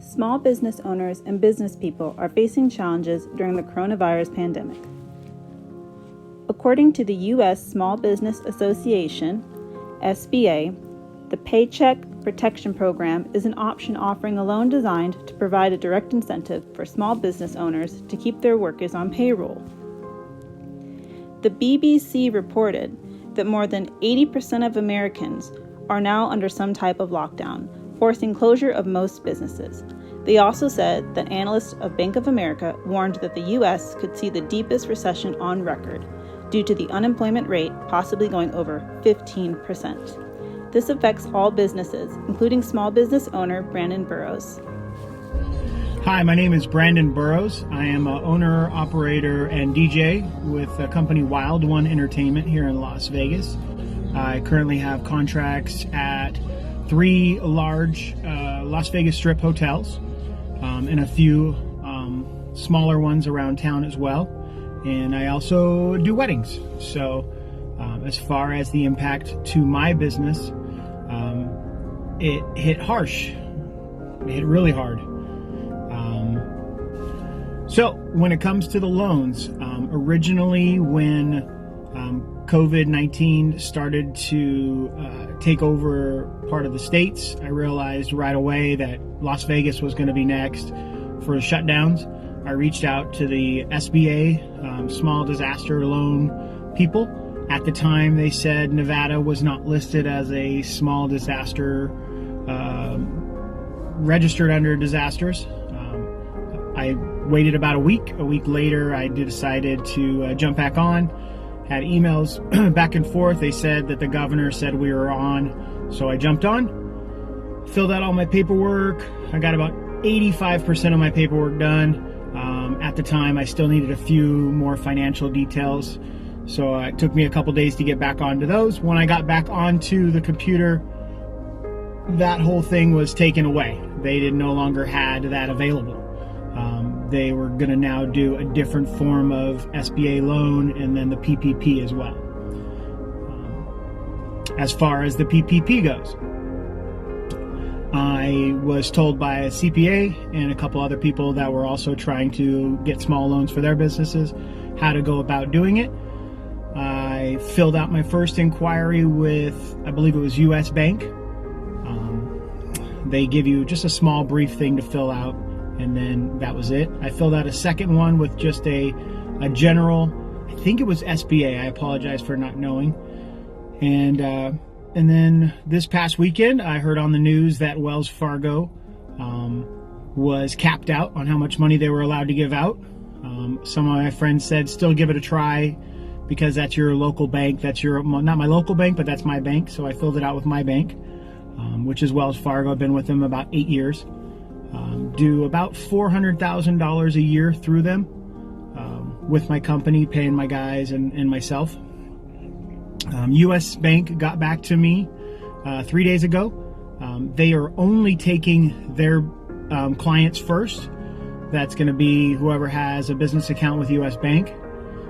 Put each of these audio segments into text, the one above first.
Small business owners and business people are facing challenges during the coronavirus pandemic. According to the U.S. Small Business Association, SBA, the Paycheck Protection Program is an option offering a loan designed to provide a direct incentive for small business owners to keep their workers on payroll. The BBC reported that more than 80% of Americans are now under some type of lockdown, forcing closure of most businesses. They also said that analysts of Bank of America warned that the U.S. could see the deepest recession on record due to the unemployment rate possibly going over 15%. This affects all businesses, including small business owner Brandon Burrows. Hi, my name is Brandon Burrows. I am an owner, operator, and DJ with the company Wild One Entertainment here in Las Vegas. I currently have contracts at 3 large Las Vegas Strip hotels and a few smaller ones around town as well. And I also do weddings. So as far as the impact to my business, it hit harsh. It hit really hard. So when it comes to the loans, originally when COVID-19 started to take over part of the states, I realized right away that Las Vegas was going to be next for the shutdowns. I reached out to the SBA, small disaster loan people. At the time, they said Nevada was not listed as a small disaster, registered under disasters. I waited about a week. A week later, I decided to jump back on. Had emails back and forth. They said that the governor said we were on. So I jumped on, filled out all my paperwork. I got about 85% of my paperwork done. At the time, I still needed a few more financial details. So it took me a couple days to get back onto those. When I got back onto the computer, that whole thing was taken away. They no longer had that available. They were going to now do a different form of SBA loan and then the PPP as well. As far as the PPP goes, I was told by a CPA and a couple other people that were also trying to get small loans for their businesses how to go about doing it. I filled out my first inquiry with, I believe it was US Bank. They give you just a small brief thing to fill out, and then that was it. I filled out a second one with just a general, I think it was SBA. I apologize for not knowing. And then this past weekend, I heard on the news that Wells Fargo was capped out on how much money they were allowed to give out. Some of my friends said still give it a try because that's your local bank. That's your, not my local bank, but that's my bank. So I filled it out with my bank, which is Wells Fargo. I've been with them about 8 years. Do about $400,000 a year through them with my company, paying my guys and myself. US Bank got back to me 3 days ago. They are only taking their clients first. That's going to be whoever has a business account with US Bank.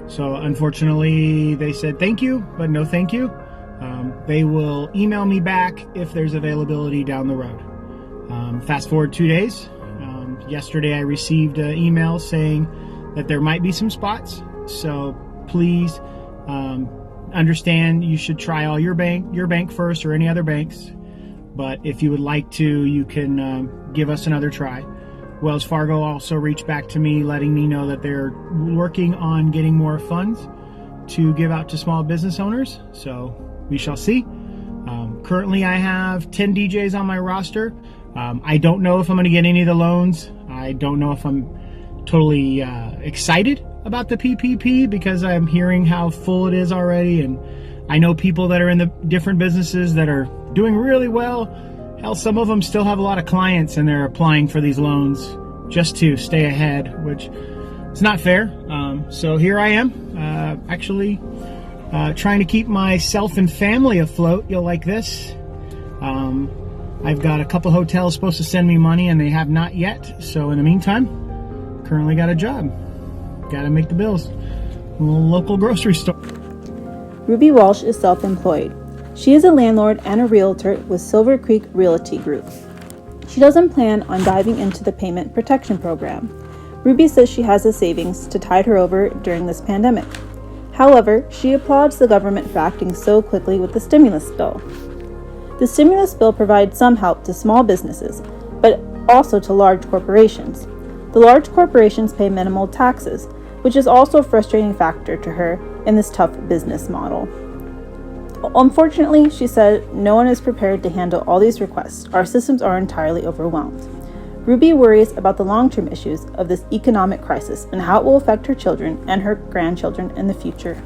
So unfortunately, they said thank you, but no thank you. They will email me back if there's availability down the road. Fast forward 2 days. Yesterday I received an email saying that there might be some spots. So please understand you should try all your bank first or any other banks. But if you would like to, you can give us another try. Wells Fargo also reached back to me letting me know that they're working on getting more funds to give out to small business owners. So we shall see. Currently I have 10 DJs on my roster. I don't know if I'm going to get any of the loans. I don't know if I'm totally excited about the PPP because I'm hearing how full it is already. And I know people that are in the different businesses that are doing really well. Hell, some of them still have a lot of clients and they're applying for these loans just to stay ahead, which is not fair. So here I am, actually trying to keep myself and family afloat. You'll like this. I've got a couple hotels supposed to send me money and they have not yet. So in the meantime, currently got a job. Got to make the bills. A little local grocery store. Ruby Walsh is self-employed. She is a landlord and a realtor with Silver Creek Realty Group. She doesn't plan on diving into the payment protection program. Ruby says she has the savings to tide her over during this pandemic. However, she applauds the government for acting so quickly with the stimulus bill. The stimulus bill provides some help to small businesses, but also to large corporations. The large corporations pay minimal taxes, which is also a frustrating factor to her in this tough business model. Unfortunately, she said, no one is prepared to handle all these requests. Our systems are entirely overwhelmed. Ruby worries about the long-term issues of this economic crisis and how it will affect her children and her grandchildren in the future.